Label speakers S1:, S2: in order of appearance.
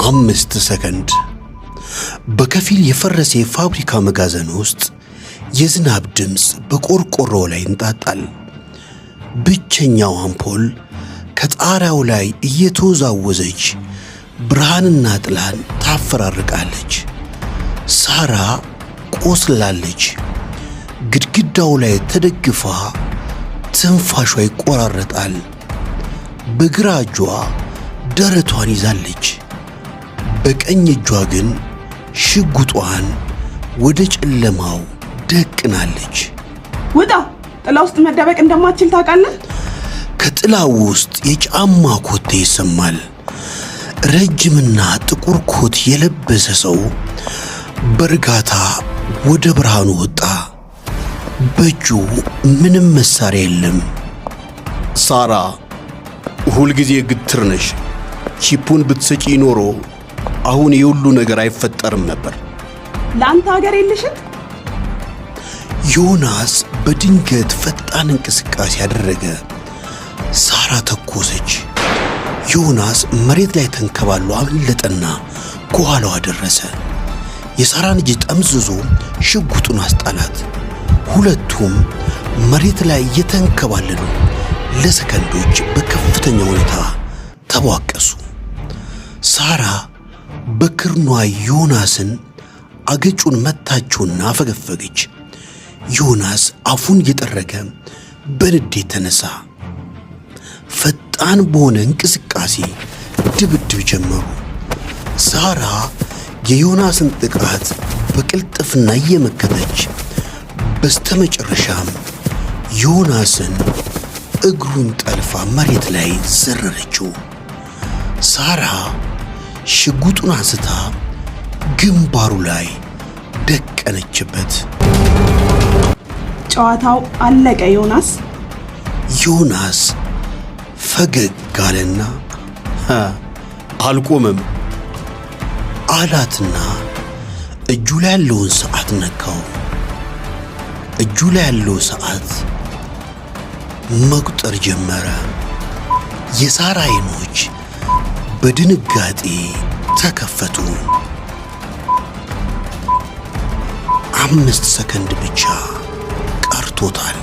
S1: 5 ሰከንድ በከፊል የፈረሰ የፋብሪካ መጋዘን ውስጥ የዝናብ ድምጽ በቆርቆሮ ላይ እንጣጣል። ብቸኛው አምፖል ከጣሪያው ላይ እየተወዛወዘች ብርሃንና ጥላን ታፈራርቃለች። ሳራ ቆስላለች። ግድግዳው ላይ ተደግፋ ትንፋሿ ይቆራረጣል። በግራ እጇ ደረቷን ይዛለች። በቀኝ እጇ ግን ሽጉጧን ወደ ጨለማው ደቅናለች።
S2: ውጣ! ጥላ ውስጥ መደበቅ እንደማትችል ታውቃለህ?
S1: ከጥላው ውስጥ የጫማ ኮቴ ይሰማል። ረጅምና ጥቁር ኮት የለበሰ ሰው በእርጋታ ወደ ብርሃኑ ወጣ። በእጁ ምንም መሳሪያ የለም።
S3: ሳራ ሁልጊዜ ግትር ነሽ። ቺፑን ብትሰጪ ኖሮ አሁን የሁሉ ነገር አይፈጠርም ነበር።
S2: ለአንተ ሀገር የለሽም?
S1: ዮናስ በድንገት ፈጣን እንቅስቃሴ ያደረገ። ሳራ ተኮሰች። ዮናስ መሬት ላይ ተንከባሎ አመለጠና ከኋላዋ ደረሰ። የሳራን እጅ ጠምዝዞ ሽጉጡን አስጣላት። ሁለቱም መሬት ላይ እየተንከባለሉ ለሰከንዶች በከፍተኛ ሁኔታ ተቧቀሱ። ሳራ በክርኗ ዮናስን አገጩን መታችውና አፈገፈገች። ዮናስ አፉን እየጠረገ በንዴት ተነሳ። ፈጣን በሆነ እንቅስቃሴ ድብድብ ጀመሩ። ሳራ የዮናስን ጥቃት በቅልጥፍና እየመከተች በስተመጨረሻም ዮናስን እግሩን ጠልፋ መሬት ላይ ዘረረችው። ሳራ ሽጉጡን አንስታ ግንባሩ ላይ ደቀነችበት።
S2: ጨዋታው አለቀ ዮናስ።
S1: ዮናስ ፈገግ አለና
S3: አልቆመም
S1: አላትና እጁ ላይ ያለውን ሰዓት ነካው። እጁ ላይ ያለው ሰዓት መቁጠር ጀመረ። የሳራ ዓይኖች በድንጋጤ ተከፈቱ። 5 ሰከንድ ብቻ ቀርቶታል።